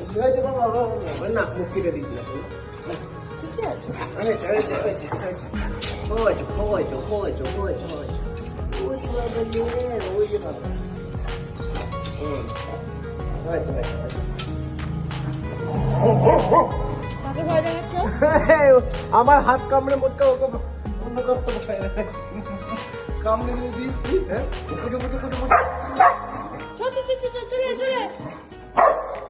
না মুখ কেটে দিস না ঠিক আছে কাকে ভয় দেখাচ্ছ? আমার হাত কামড়ে মোটকা ওকে অন্য করতে কামড়ে নিয়ে দিস তুই হ্যাঁ চলে চলে